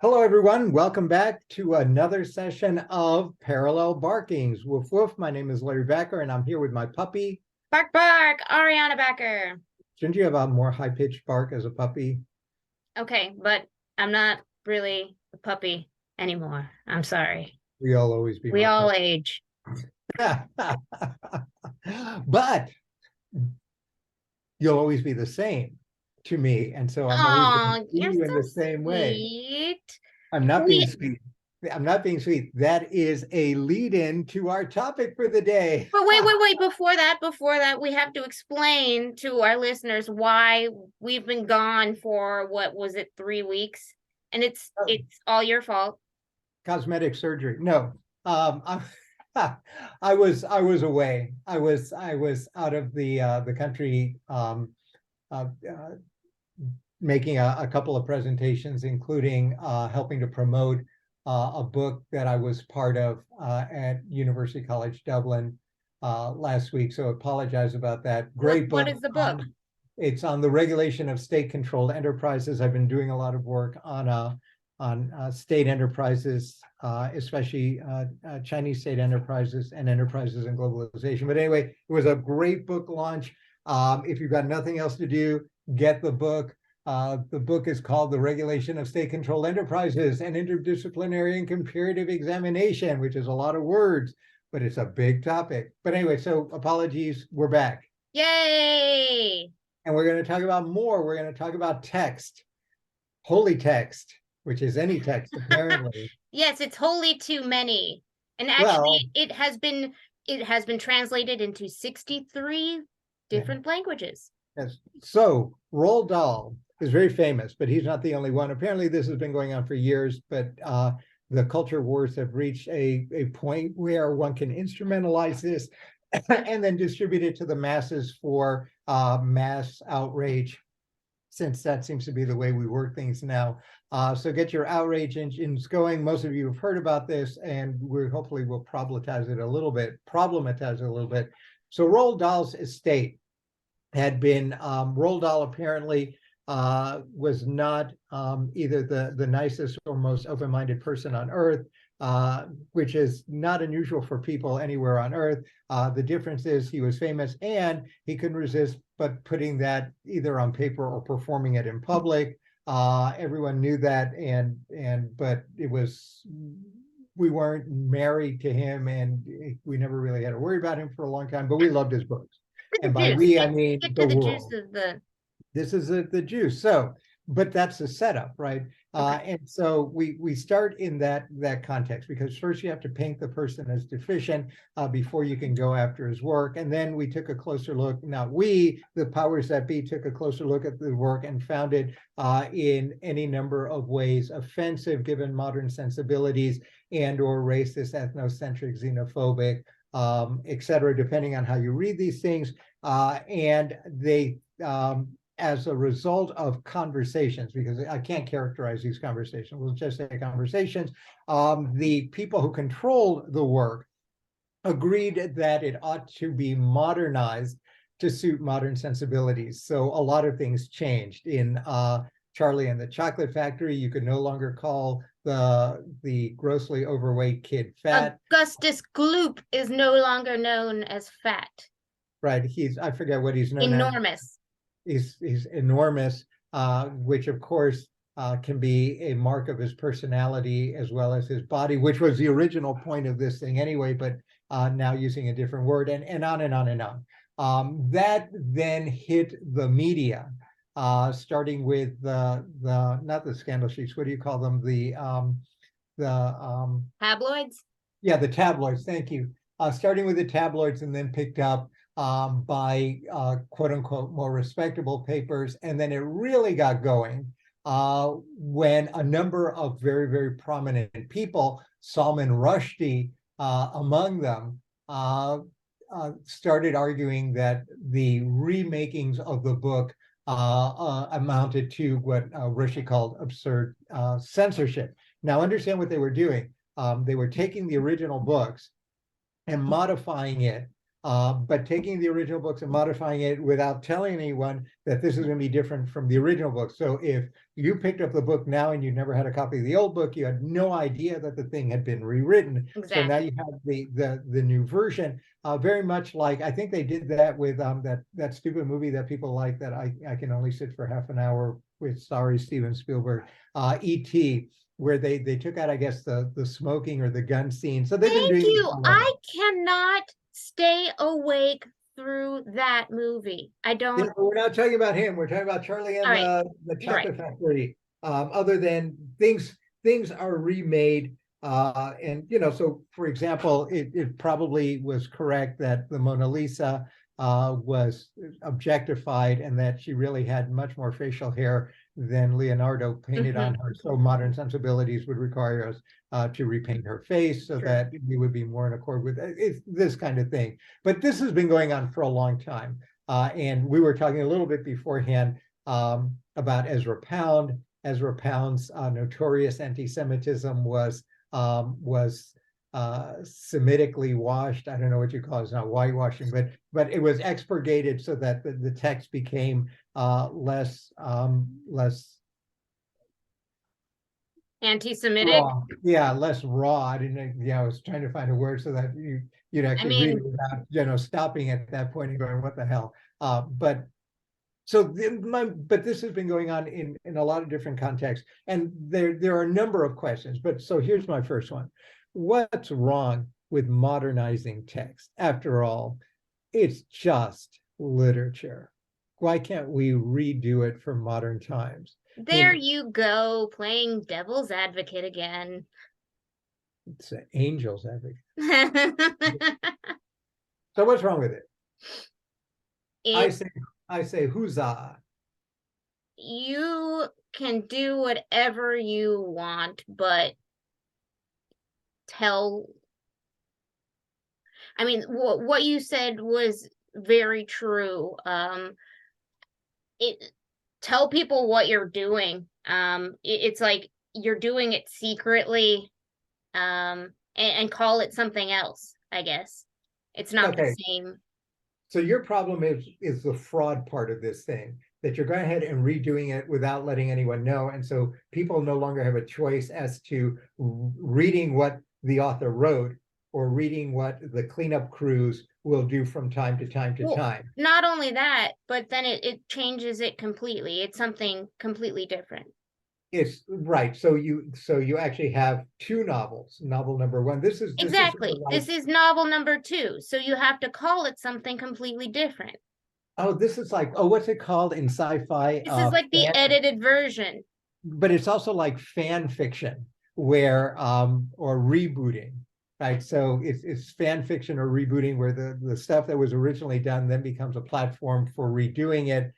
Hello, everyone. Welcome back to another session of Parallel Barkings. Woof, woof. My name is Larry Backer, and I'm here with my puppy. Bark, bark, Ariana Becker. Shouldn't you have a more high-pitched bark as a puppy? Okay, but I'm not really a puppy anymore. I'm sorry. We'll always be We my all puppy. age. But you'll always be the same to me. And so I'm always going to Oh, see you're you in so the same way. sweet. I'm not being We sweet. I'm not being sweet. That is a lead-in to our topic for the day. But wait. Before that, we have to explain to our listeners why we've been gone for what was it, 3 weeks? And it's all your fault. Cosmetic surgery. No, I, I was away. I was out of the country, making a couple of presentations, including helping to promote a book that I was part of at University College Dublin last week. So apologize about that. Great book. What is the book? It's on the regulation of state-controlled enterprises. I've been doing a lot of work on state enterprises, especially Chinese state enterprises and enterprises in globalization. But anyway, it was a great book launch. If you've got nothing else to do, get the book. The book is called The Regulation of State-Controlled Enterprises and Interdisciplinary and Comparative Examination, which is a lot of words, but it's a big topic. But anyway, so apologies, we're back. Yay! And we're going to talk about more. We're going to talk about text, holy text, which is any text, apparently. Yes, it's wholly too many. And actually, Well, it has been translated into 63 different languages. yes. So Roald Dahl is very famous, but he's not the only one. Apparently, this has been going on for years, but the culture wars have reached a point where one can instrumentalize this and then distribute it to the masses for mass outrage, since that seems to be the way we work things now. So get your outrage engines going. Most of you have heard about this, and we hopefully will problematize it a little bit. So Roald Dahl's estate had been, Roald Dahl apparently was not either the nicest or most open-minded person on earth, which is not unusual for people anywhere on earth. The difference is he was famous and he couldn't resist but putting that either on paper or performing it in public. Everyone knew that, but it was, we weren't married to him, and we never really had to worry about him for a long time, but we loved his books. And by we, I mean the world. This is the juice. So, but that's the setup, right? Okay. And so we start in that context, because first you have to paint the person as deficient before you can go after his work. And then we took a closer look. Now we, the powers that be, took a closer look at the work and found it in any number of ways offensive given modern sensibilities, and or racist, ethnocentric, xenophobic, et cetera, depending on how you read these things. And they, as a result of conversations, because I can't characterize these conversations, we'll just say conversations, the people who control the work agreed that it ought to be modernized to suit modern sensibilities. So a lot of things changed. In Charlie and the Chocolate Factory, you could no longer call the grossly overweight kid fat. Augustus Gloop is no longer known as fat. Right, I forget what he's known as. He's enormous, which of course can be a mark of his personality as well as his body, which was the original point of this thing anyway, but now using a different word, and on and on and on. That then hit the media, starting with the not the scandal sheets. What do you call them? The tabloids. Yeah, the tabloids. Thank you. Starting with the tabloids, and then picked up by quote unquote more respectable papers. And then it really got going when a number of very, very prominent people, Salman Rushdie among them, started arguing that the remakings of the book amounted to what Rushdie called absurd censorship. Now understand what they were doing. They were taking the original books and modifying it but taking the original books and modifying it without telling anyone that this is going to be different from the original book. So if you picked up the book now and you never had a copy of the old book, you had no idea that the thing had been rewritten. Exactly. So now you have the new version. Very much like, I think they did that with that stupid movie that people like, that I can only sit for half an hour with, sorry, Steven Spielberg, E.T., where they took out, I guess, the smoking or the gun scene. So they've been Thank doing you. I cannot stay awake through that movie. I don't. Yeah, we're not talking about him. We're talking about Charlie and the Chocolate Factory. Other than things are remade. And so for example, it probably was correct that the Mona Lisa was objectified and that she really had much more facial hair than Leonardo painted on her. So modern sensibilities would require us to repaint her face so that we would be more in accord with this kind of thing. But this has been going on for a long time. And we were talking a little bit beforehand about Ezra Pound. Ezra Pound's notorious anti-Semitism was Semitically washed. I don't know what you call it. It's not whitewashing, but it was expurgated so that the text became less anti-Semitic. raw. Yeah, less raw. I didn't. I was trying to find a word so that you'd actually read it without stopping at that point and going, "What the hell?" But this has been going on in a lot of different contexts, and there are a number of questions. But so here's my first one: what's wrong with modernizing text? After all, it's just literature. Why can't we redo it for modern times? There you go, playing devil's advocate again. It's an angel's advocate. So what's wrong with it? I say huzzah. You can do whatever you want, but what you said was very true. Tell people what you're doing. It's like you're doing it secretly, and call it something else, I guess. It's not the same. So your problem is the fraud part of this thing, that you're going ahead and redoing it without letting anyone know. And so people no longer have a choice as to reading what the author wrote or reading what the cleanup crews will do from time to time to time. Not only that, but then it changes it completely. It's something completely different. It's right. So you actually have two novels. Novel number one. This is novel number two. So you have to call it something completely different. Oh, this is like, what's it called in sci-fi? This is like the edited version. But it's also like fan fiction, where or rebooting, right? So it's fan fiction or rebooting, where the stuff that was originally done then becomes a platform for redoing it.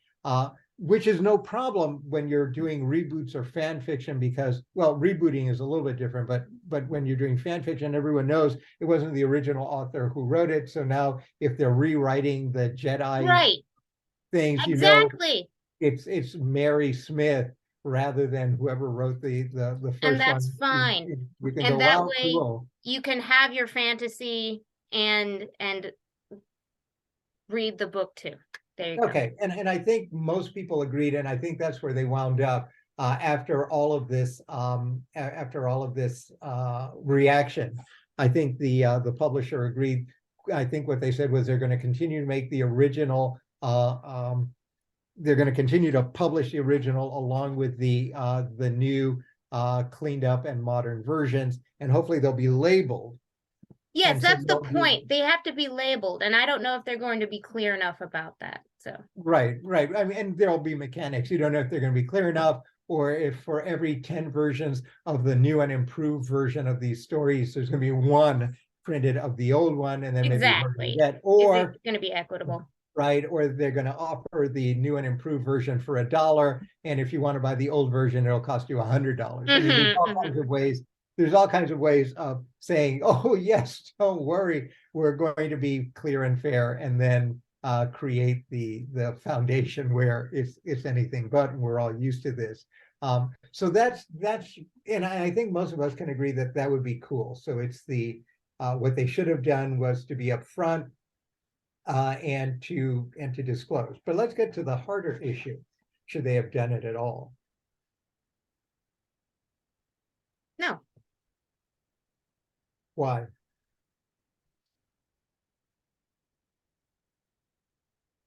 Which is no problem when you're doing reboots or fan fiction, because, well, rebooting is a little bit different, but when you're doing fan fiction, everyone knows it wasn't the original author who wrote it. So now if they're rewriting the Jedi things, exactly, it's Mary Smith rather than whoever wrote the first one. And that's fine. And that way you can have your fantasy and read the book too. Okay, and I think most people agreed, and I think that's where they wound up after all of this reaction. I think the publisher agreed. I think what they said was they're going to continue to make the original. They're going to continue to publish the original along with the new cleaned up and modern versions, and hopefully they'll be labeled. Yes, that's the point. They have to be labeled, and I don't know if they're going to be clear enough about that. So right. I mean, and there'll be mechanics. You don't know if they're going to be clear enough, or if for every 10 versions of the new and improved version of these stories, there's going to be one printed of the old one, and then exactly. Maybe or is it going to be equitable? Right, or they're going to offer the new and improved version for $1, and if you want to buy the old version, it'll cost you $100. I mean, there's all kinds of ways. There's all kinds of ways of saying, "Oh yes, don't worry, we're going to be clear and fair," and then create the foundation where it's anything but, and we're all used to this. So that's, and I think most of us can agree that would be cool. So it's what they should have done was to be upfront. and to disclose. But let's get to the harder issue. Should they have done it at all? No. Why?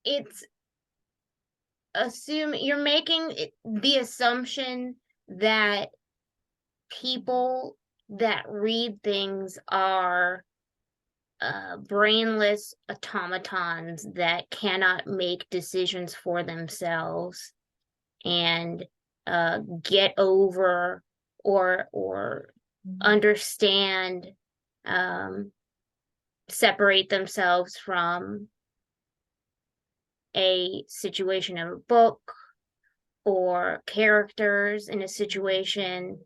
It's you're making the assumption that people that read things are brainless automatons that cannot make decisions for themselves and get over or understand, separate themselves from a situation of a book or characters in a situation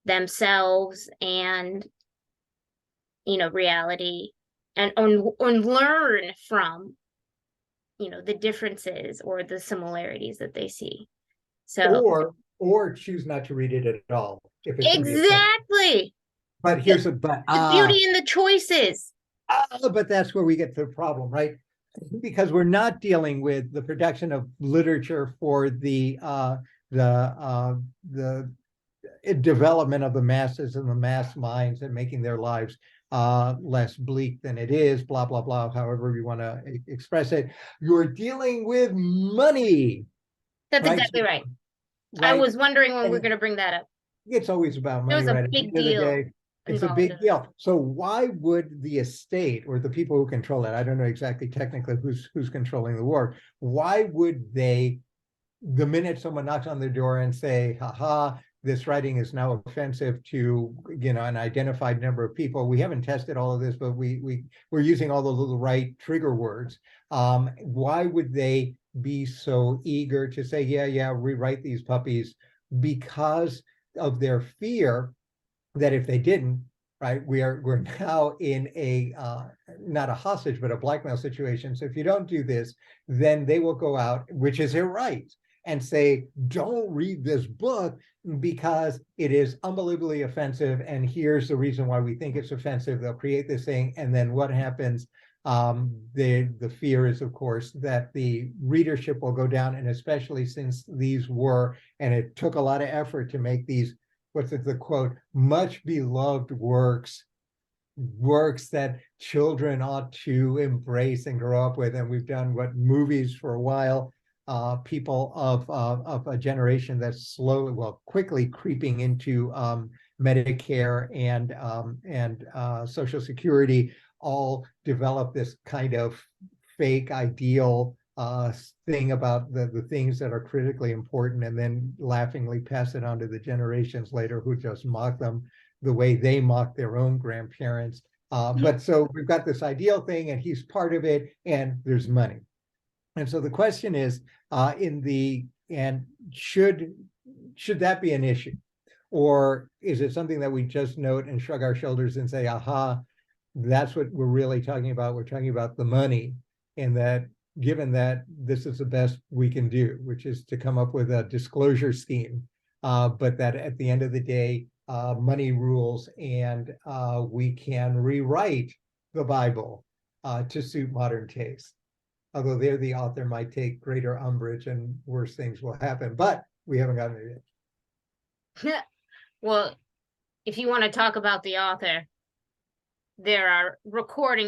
themselves and reality, and learn from the differences or the similarities that they see. So or choose not to read it at all if it's exactly. But here's the beauty in the choices. But that's where we get to the problem, right? Because we're not dealing with the production of literature for the development of the masses and the mass minds and making their lives less bleak than it is, blah, blah, blah, however you want to express it. You're dealing with money. That's right? Exactly right. I was wondering when we're going to bring that up. It's always about money, it was a big deal. It's a big deal. So why would the estate or the people who control it, I don't know exactly technically who's controlling the war, why would they, the minute someone knocks on their door and say, haha, this writing is now offensive to an identified number of people, we haven't tested all of this, but we're using all the little right trigger words, why would they be so eager to say, yeah, rewrite these puppies? Because of their fear that if they didn't, right, we're now in a not a hostage but a blackmail situation. So if you don't do this, then they will go out, which is their right, and say, don't read this book because it is unbelievably offensive, and here's the reason why we think it's offensive. They'll create this thing, and then what happens? The fear is, of course, that the readership will go down, and especially since these were, and it took a lot of effort to make these, what's it, the quote, much beloved works that children ought to embrace and grow up with. And we've done movies for a while, people of a generation that's quickly creeping into Medicare and Social Security, all develop this kind of fake ideal thing about the things that are critically important, and then laughingly pass it on to the generations later who just mock them the way they mock their own grandparents. But so we've got this ideal thing, and he's part of it, and there's money. And so the question is, should that be an issue? Or is it something that we just note and shrug our shoulders and say, aha, that's what we're really talking about. We're talking about the money, and that given that this is the best we can do, which is to come up with a disclosure scheme, but that at the end of the day, money rules, and we can rewrite the Bible to suit modern taste. Although there the author might take greater umbrage and worse things will happen, but we haven't gotten it yet. Well, if you want to talk about the author, there are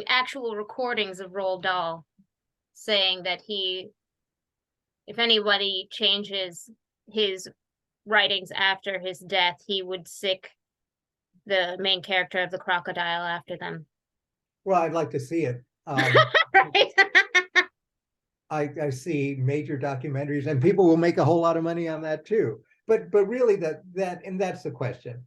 actual recordings of Roald Dahl saying that if anybody changes his writings after his death, he would sick the main character of the crocodile after them. Well, I'd like to see it. Right? I see major documentaries, and people will make a whole lot of money on that too. But really, that's the question.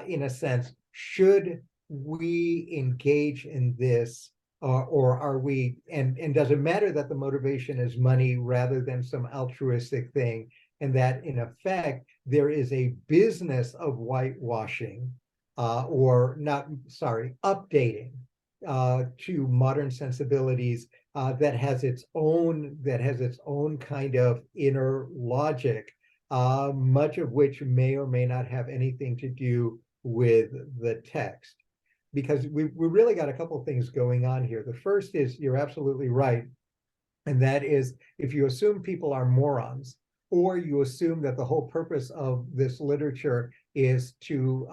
In a sense, should we engage in this, or are we? And does it matter that the motivation is money rather than some altruistic thing? And that in effect there is a business of whitewashing, updating to modern sensibilities that has its own kind of inner logic, much of which may or may not have anything to do with the text. because we really got a couple of things going on here. The first is, you're absolutely right. And that is, if you assume people are morons, or you assume that the whole purpose of this literature is to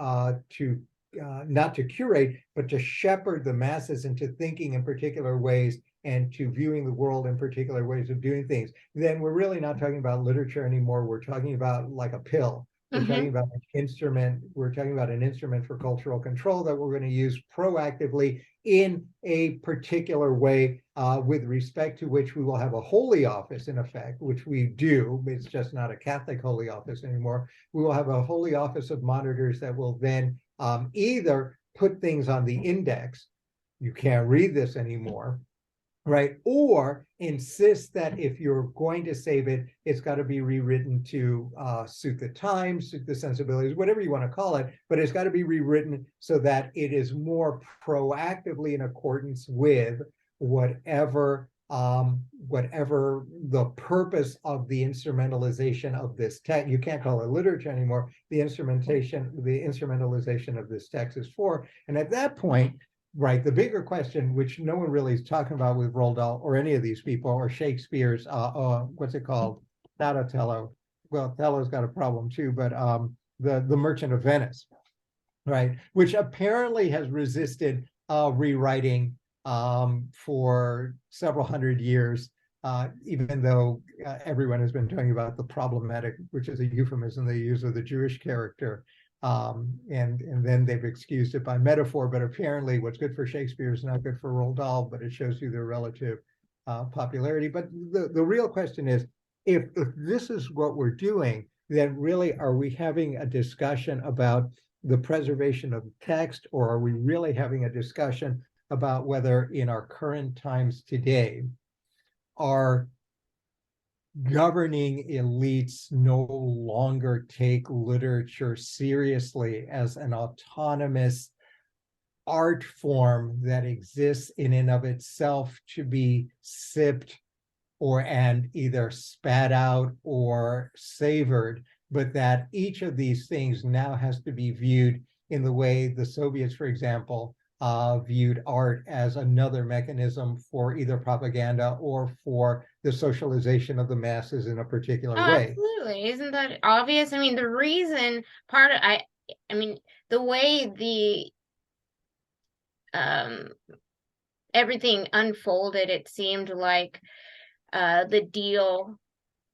not to curate, but to shepherd the masses into thinking in particular ways and to viewing the world in particular ways of doing things, then we're really not talking about literature anymore. We're talking about like a pill. We're talking about an instrument. We're talking about an instrument for cultural control that we're going to use proactively in a particular way, with respect to which we will have a holy office, in effect, which we do. It's just not a Catholic holy office anymore. We will have a holy office of monitors that will then either put things on the index, you can't read this anymore, right? Or insist that if you're going to save it, it's got to be rewritten to suit the times, suit the sensibilities, whatever you want to call it, but it's got to be rewritten so that it is more proactively in accordance with whatever the purpose of the instrumentalization of this text. You can't call it literature anymore. The instrumentalization of this text is for. And at that point, right, the bigger question, which no one really is talking about with Roald Dahl or any of these people, or Shakespeare's, what's it called? Not Othello. Well, Othello's got a problem too, but the Merchant of Venice, right, which apparently has resisted rewriting for several hundred years, even though everyone has been talking about the problematic, which is a euphemism they use of the Jewish character. And then they've excused it by metaphor, but apparently what's good for Shakespeare is not good for Roald Dahl, but it shows you their relative popularity. But the real question is, if this is what we're doing, then really are we having a discussion about the preservation of the text, or are we really having a discussion about whether in our current times today, our governing elites no longer take literature seriously as an autonomous art form that exists in and of itself to be sipped and either spat out or savored, but that each of these things now has to be viewed in the way the Soviets, for example, viewed art as another mechanism for either propaganda or for the socialization of the masses in a particular way. Absolutely. Isn't that obvious? I mean, the reason I mean, the way everything unfolded, it seemed like the deal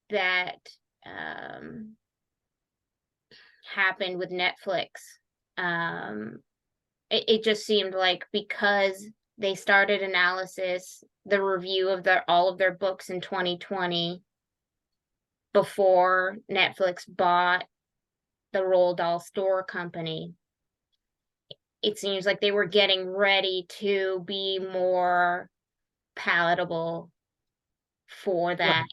that happened with Netflix. It just seemed like because they started the review of all of their books in 2020 before Netflix bought the Roald Dahl Store Company. It seems like they were getting ready to be more palatable for that.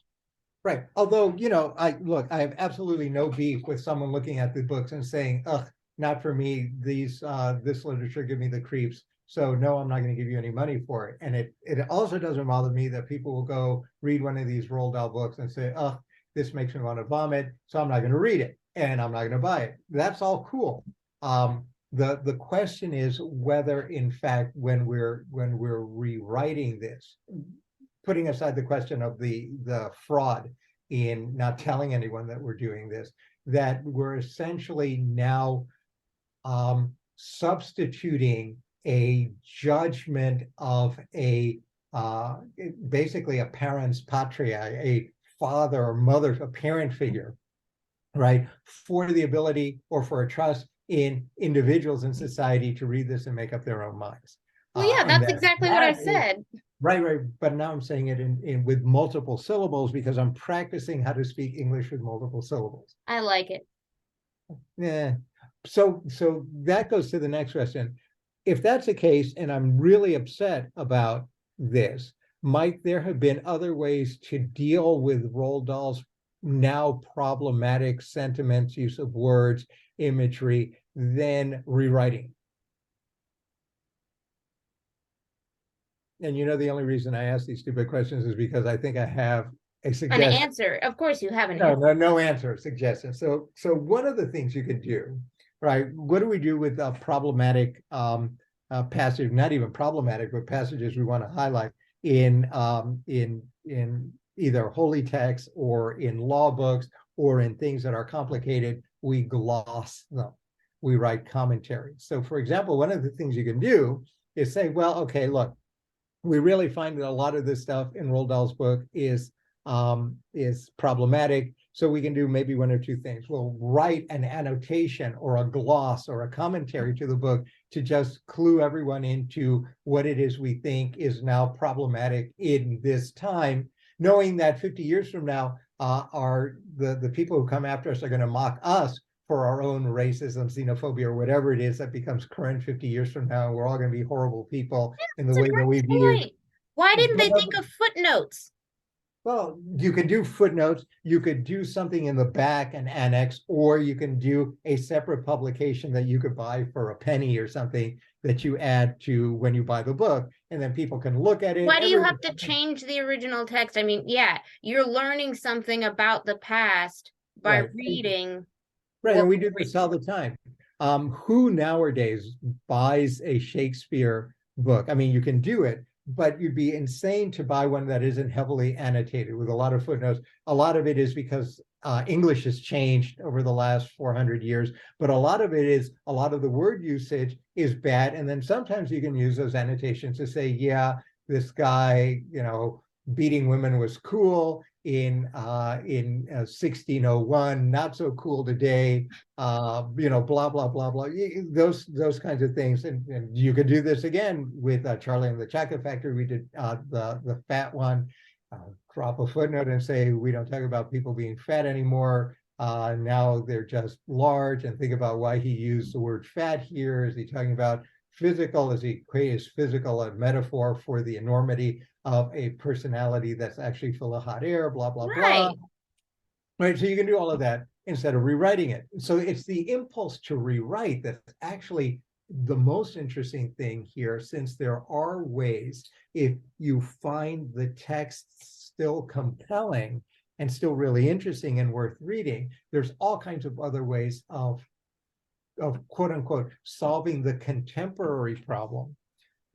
Right. Although, I have absolutely no beef with someone looking at the books and saying, ugh, not for me, this literature give me the creeps. So no, I'm not going to give you any money for it. And it also doesn't bother me that people will go read one of these Roald Dahl books and say, ugh, this makes me want to vomit, so I'm not going to read it and I'm not going to buy it. That's all cool. The question is whether, in fact, when we're rewriting this, putting aside the question of the fraud in not telling anyone that we're doing this, that we're essentially now substituting a judgment of basically a parens patriae, a father or mother, a parent figure, right, for the ability or for a trust in individuals in society to read this and make up their own minds. Well, yeah, that's exactly what I said. Right. But now I'm saying it in with multiple syllables because I'm practicing how to speak English with multiple syllables. I like it. Yeah. So that goes to the next question. If that's the case, and I'm really upset about this, might there have been other ways to deal with Roald Dahl's now problematic sentiments, use of words, imagery, than rewriting? And the only reason I ask these stupid questions is because I think I have a suggestion. An answer. Of course you have an answer. No answer, suggestion. So one of the things you could do, right? What do we do with problematic passage, not even problematic, but passages we want to highlight in either holy texts or in law books or in things that are complicated, we gloss them. We write commentary. So for example, one of the things you can do is say, well, okay, look, we really find that a lot of this stuff in Roald Dahl's book is problematic. So we can do maybe one or two things. We'll write an annotation or a gloss or a commentary to the book to just clue everyone into what it is we think is now problematic in this time, knowing that 50 years from now, the people who come after us are going to mock us for our own racism, xenophobia, or whatever it is that becomes current 50 years from now. We're all going to be horrible people in the way that we view. Why didn't they think of footnotes? Well, you could do footnotes, you could do something in the back, an annex, or you can do a separate publication that you could buy for a penny or something that you add to when you buy the book, and then people can look at it. Why do you have to change the original text? I mean, yeah, you're learning something about the past by reading. Right, and we do this all the time. Who nowadays buys a Shakespeare book? I mean, you can do it, but you'd be insane to buy one that isn't heavily annotated with a lot of footnotes. A lot of it is because English has changed over the last 400 years, but a lot of it is, a lot of the word usage is bad. And then sometimes you can use those annotations to say, yeah, this guy, beating women was cool in 1601, not so cool today, blah, blah, blah, blah. Those kinds of things. And you could do this again with Charlie and the Chocolate Factory. We did the fat one, drop a footnote and say, we don't talk about people being fat anymore. Now they're just large, and think about why he used the word fat here. Is he talking about physical? Is physical a metaphor for the enormity of a personality that's actually full of hot air, blah, blah, blah. Right, so you can do all of that instead of rewriting it. So it's the impulse to rewrite that's actually the most interesting thing here, since there are ways, if you find the text still compelling and still really interesting and worth reading, there's all kinds of other ways of quote unquote solving the contemporary problem,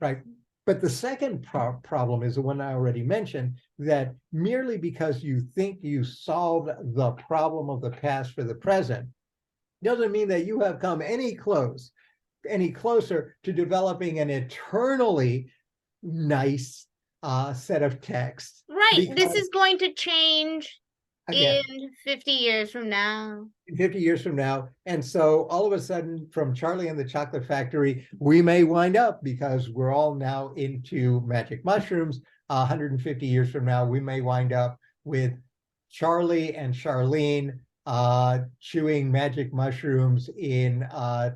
right? But the second problem is the one I already mentioned, that merely because you think you solved the problem of the past for the present doesn't mean that you have come any closer to developing an eternally nice set of texts. Right. This is going to change again in 50 years from now. 50 years from now. And so all of a sudden, from Charlie and the Chocolate Factory, we may wind up, because we're all now into magic mushrooms, 150 years from now, we may wind up with Charlie and Charlene chewing magic mushrooms in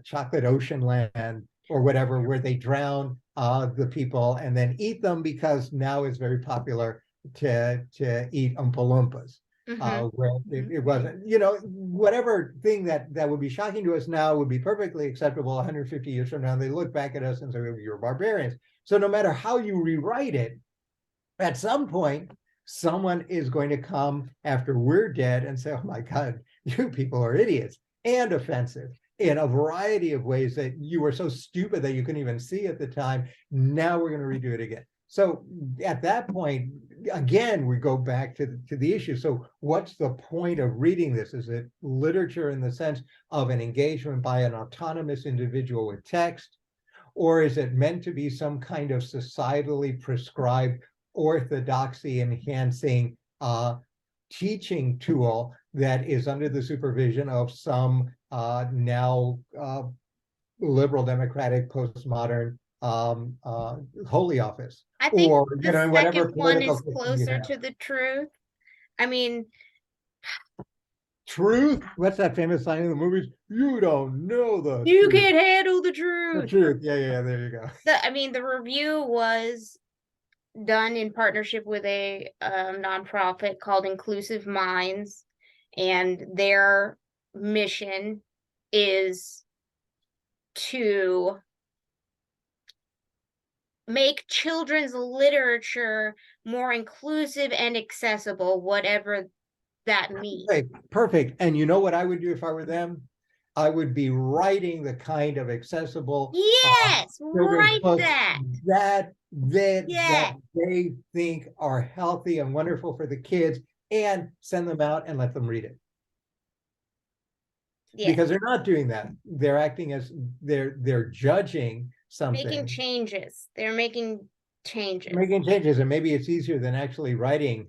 chocolate ocean land or whatever, where they drown the people and then eat them, because now it's very popular to eat Oompa Loompas. Where it wasn't, whatever thing that would be shocking to us now would be perfectly acceptable 150 years from now. They look back at us and say, you're barbarians. So no matter how you rewrite it, at some point, someone is going to come after we're dead and say, oh my God, you people are idiots and offensive in a variety of ways that you were so stupid that you couldn't even see at the time. Now we're going to redo it again. So at that point, again, we go back to the issue. So what's the point of reading this? Is it literature in the sense of an engagement by an autonomous individual with text? Or is it meant to be some kind of societally prescribed orthodoxy enhancing teaching tool that is under the supervision of some now liberal democratic postmodern holy office? I think or the second one is closer to the truth. I mean, truth? What's that famous line in the movies? You don't know the you truth. Can't handle the truth. The truth. Yeah, there you go. The review was done in partnership with a nonprofit called Inclusive Minds, and their mission is to make children's literature more inclusive and accessible, whatever that means. Okay, perfect. And you know what I would do if I were them? I would be writing the kind of accessible Yes, children's write books that. that Yeah. they think are healthy and wonderful for the kids, and send them out and let them read it. Yeah. Because they're not doing that. They're acting as they're judging something. Making changes. They're making changes. Making changes, and maybe it's easier than actually writing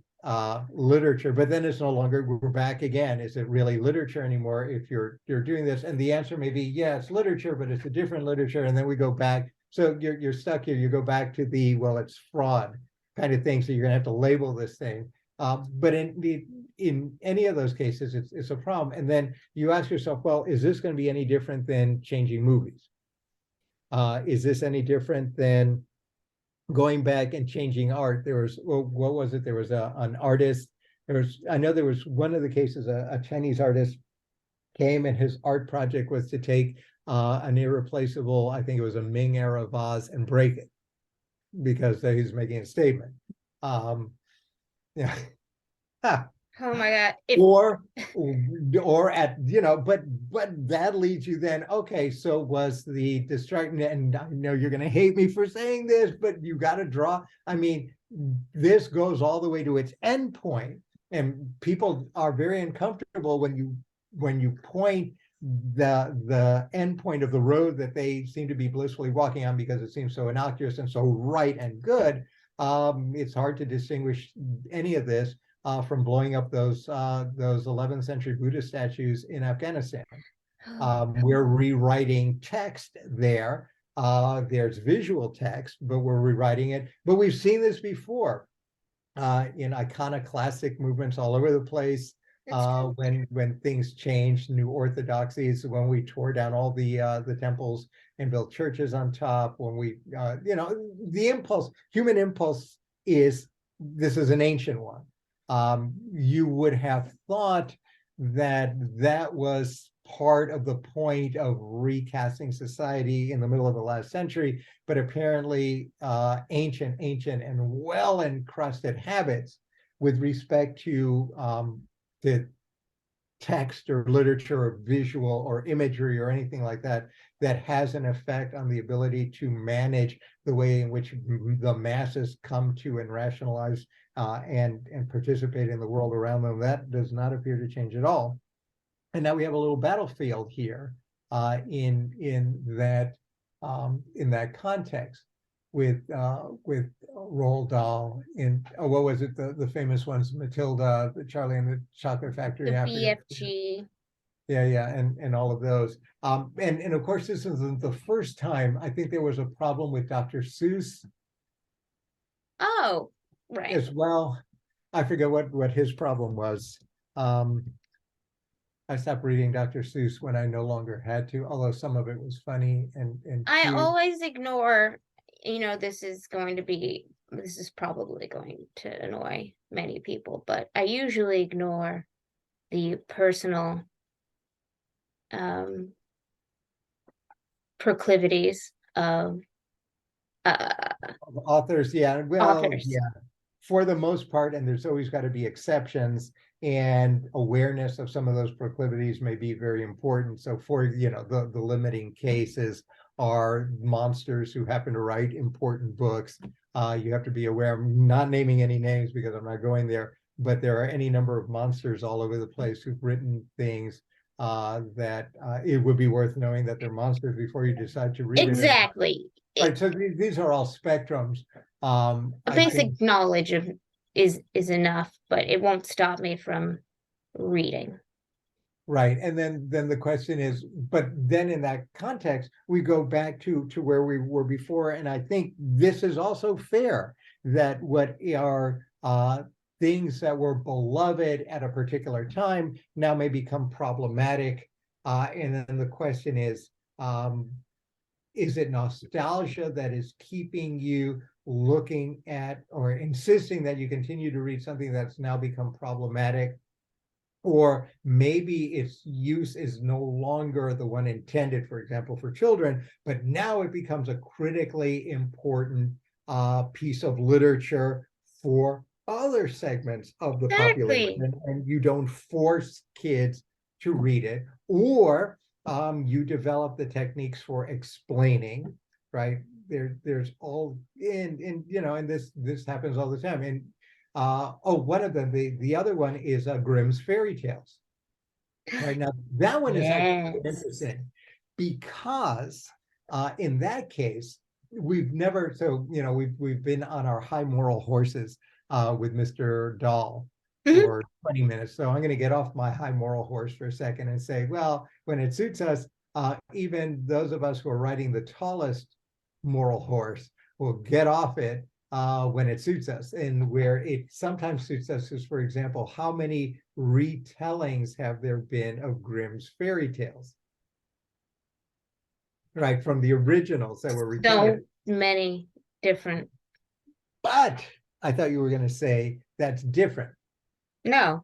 literature, but then it's no longer, we're back again, is it really literature anymore if you're doing this? And the answer may be, yeah, it's literature, but it's a different literature. And then we go back, so you're stuck here, you go back to the, well, it's fraud kind of thing, so you're gonna have to label this thing. But in any of those cases, it's a problem. And then you ask yourself, well, is this going to be any different than changing movies? Is this any different than going back and changing art? There was, well, what was it? There was an artist. I know there was one of the cases, a Chinese artist came, and his art project was to take an irreplaceable, I think it was a Ming era vase, and break it because he's making a statement. Yeah. Oh my God. Or at, but that leads you then, okay, so was the destruction, and I know you're going to hate me for saying this, but you got to draw. I mean, this goes all the way to its end point, and people are very uncomfortable when you point the end point of the road that they seem to be blissfully walking on, because it seems so innocuous and so right and good. It's hard to distinguish any of this from blowing up those 11th century Buddhist statues in Afghanistan. We're rewriting text there. There's visual text, but we're rewriting it. But we've seen this before in iconoclastic movements all over the place. When things changed, new orthodoxies, when we tore down all the temples and built churches on top, when we, the impulse, human impulse is, this is an ancient one. You would have thought that that was part of the point of recasting society in the middle of the last century, but apparently ancient and well encrusted habits with respect to text or literature or visual or imagery or anything like that, that has an effect on the ability to manage the way in which the masses come to and rationalize and participate in the world around them. That does not appear to change at all. And now we have a little battlefield here in that context with Roald Dahl in what was it, the famous ones, Matilda, the Charlie and the Chocolate Factory, the BFG. Yeah, and all of those. And of course, this isn't the first time. I think there was a problem with Dr. Seuss. Oh, right. As well. I forget what his problem was. I stopped reading Dr. Seuss when I no longer had to, although some of it was funny and I cute. always ignore, this is probably going to annoy many people, but I usually ignore the personal proclivities of authors. Yeah, well, authors. yeah, for the most part, and there's always got to be exceptions, and awareness of some of those proclivities may be very important. So for, the limiting cases are monsters who happen to write important books. You have to be aware, I'm not naming any names because I'm not going there, but there are any number of monsters all over the place who've written things that it would be worth knowing that they're monsters before you decide to read exactly. it. Right, so these are all spectrums. A basic knowledge of is enough, but it won't stop me from reading. Right, and then the question is, but then in that context, we go back to where we were before, and I think this is also fair, that what are things that were beloved at a particular time now may become problematic, and then the question is it nostalgia that is keeping you looking at or insisting that you continue to read something that's now become problematic? Or maybe its use is no longer the one intended, for example, for children, but now it becomes a critically important piece of literature for other segments of the population, and you don't force kids to read it. Or You develop the techniques for explaining, right? There's all in you know, and this happens all the time. And one of them, the other one is Grimm's fairy tales. Right now, that one is actually Yes. interesting because in that case, we've never, so you know, we've been on our high moral horses with Mr. Dahl Mhm. for 20 minutes. So I'm going to get off my high moral horse for a second and say, well, when it suits us, even those of us who are riding the tallest moral horse will get off it when it suits us. And where it sometimes suits us is, for example, how many retellings have there been of Grimm's fairy tales? Right, from the originals that were retelling So it. many different. But I thought you were going to say that's different. No.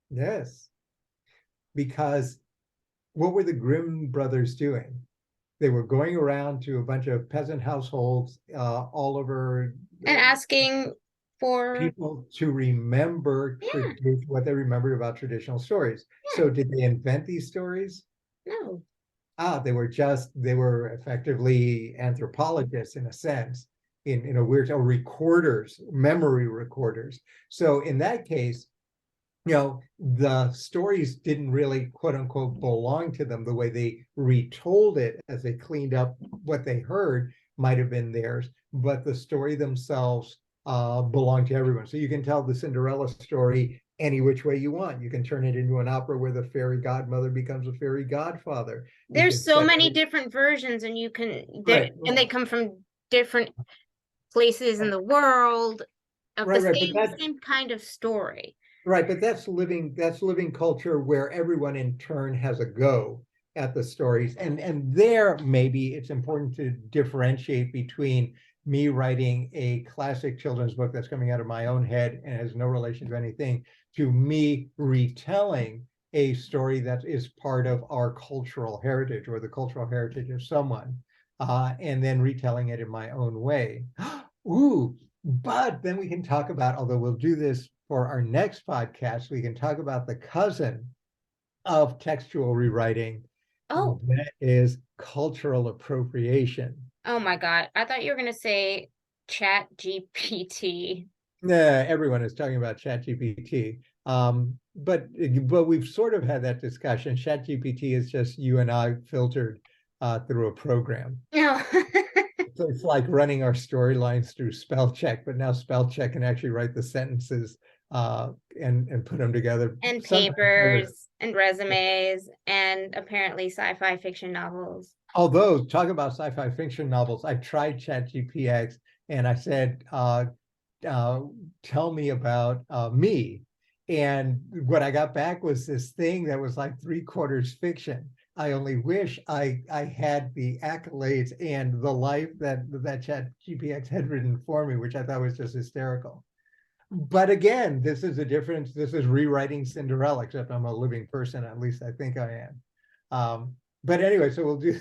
Yes, because what were the Grimm brothers doing? They were going around to a bunch of peasant households all over And asking for, people to remember yeah, what they remembered about traditional stories. yeah, So did they invent these stories? no. They were effectively anthropologists in a sense, in a weird, or recorders, memory recorders. So in that case, you know, the stories didn't really, quote unquote, belong to them. The way they retold it as they cleaned up what they heard might have been theirs, but the story themselves belonged to everyone. So you can tell the Cinderella story any which way you want. You can turn it into an opera where the fairy godmother becomes a fairy godfather. You There's can so set many it different versions, and you can right, and they come from different places in the world of the right, but same kind of story. right, but that's living culture where everyone in turn has a go at the stories. And there maybe it's important to differentiate between me writing a classic children's book that's coming out of my own head and has no relation to anything, to me retelling a story that is part of our cultural heritage or the cultural heritage of someone, and then retelling it in my own way. Ooh, but then we can talk about, although we'll do this for our next podcast, we can talk about the cousin of textual rewriting. Oh, That is cultural appropriation. oh my God. I thought you were gonna say Chat GPT. Yeah, everyone is talking about ChatGPT. But we've sort of had that discussion. ChatGPT is just you and I filtered through a program. No. So it's like running our storylines through spell check, but now spell check can actually write the sentences and put them together. And Sometimes better. papers and resumes and apparently sci-fi fiction novels. Although talk about sci-fi fiction novels, I tried ChatGPX and I said, uh, "Tell me about me," and what I got back was this thing that was like three-quarters fiction. I only wish I had the accolades and the life that ChatGPX had written for me, which I thought was just hysterical. But again, this is a difference. This is rewriting Cinderella, except I'm a living person. At least I think I am. But anyway, so we'll do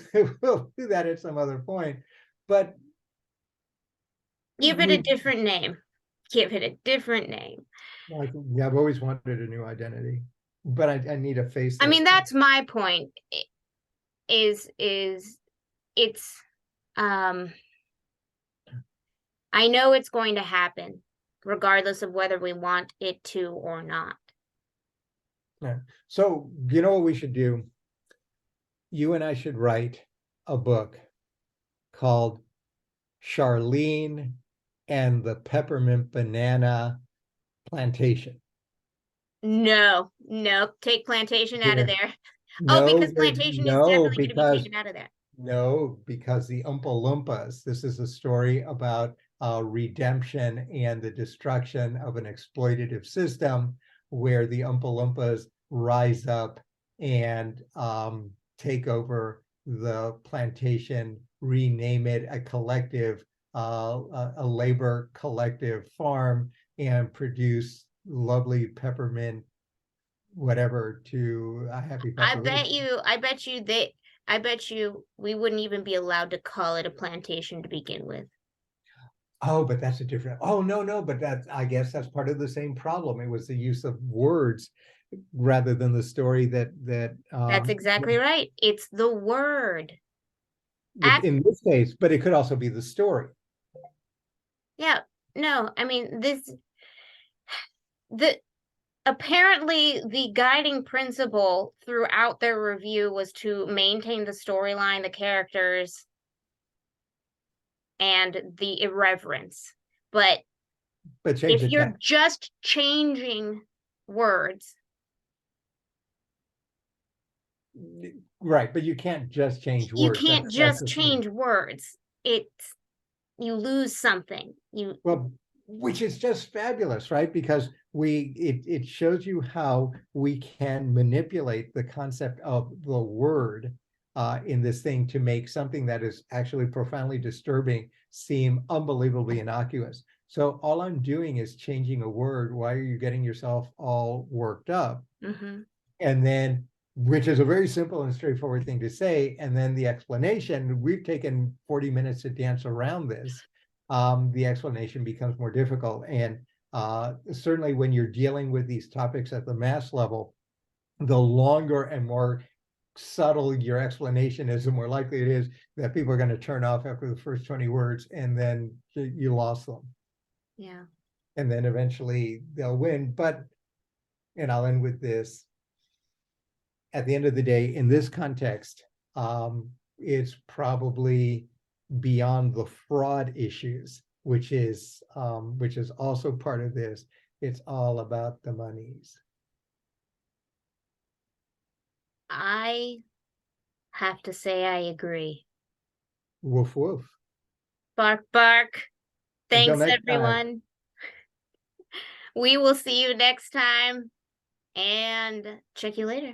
that at some other point. But Give it a we, different name. Give it a different name. yeah, I've always wanted a new identity, but I need a I mean, facelift. that's my point. Is it's I know it's going to happen, regardless of whether we want it to or not. Yeah. So you know what we should do? You and I should write a book called Charlene and the Peppermint Banana Plantation. No, no, take plantation out of You're there. Oh, no, because you're plantation is no, definitely going to be because taken out of there. no, because the Oompa Loompas, this is a story about redemption and the destruction of an exploitative system where the Oompa Loompas rise up and take over the plantation, rename it a collective, a labor collective farm, and produce lovely peppermint whatever to a happy population. I bet you we wouldn't even be allowed to call it a plantation to begin with. Oh, but that's a different. Oh, no, no, but that's, I guess that's part of the same problem. It was the use of words rather than the story that That's exactly right. It's the word. in this case, but it could also be the story. Yeah, no, I mean the apparently the guiding principle throughout their review was to maintain the storyline, the characters, and the irreverence. But Change if the you're text. just changing words, Right, but you can't just change you words. can't That's just the thing. change words. It's you lose something. You Well, which is just fabulous, right? Because it shows you how we can manipulate the concept of the word in this thing to make something that is actually profoundly disturbing seem unbelievably innocuous. So all I'm doing is changing a word. Why are you getting yourself all worked up? mhm. And then, which is a very simple and straightforward thing to say, and then the explanation, we've taken 40 minutes to dance around this. The explanation becomes more difficult. And certainly when you're dealing with these topics at the mass level, the longer and more subtle your explanation is, the more likely it is that people are going to turn off after the first 20 words, and then you lost them. Yeah. And then eventually they'll win. But, and I'll end with this, at the end of the day, in this context, it's probably beyond the fraud issues, which is also part of this. It's all about the monies. I have to say I agree. Woof woof. Bark bark. Until Thanks next time. everyone. We will see you next time and check you later.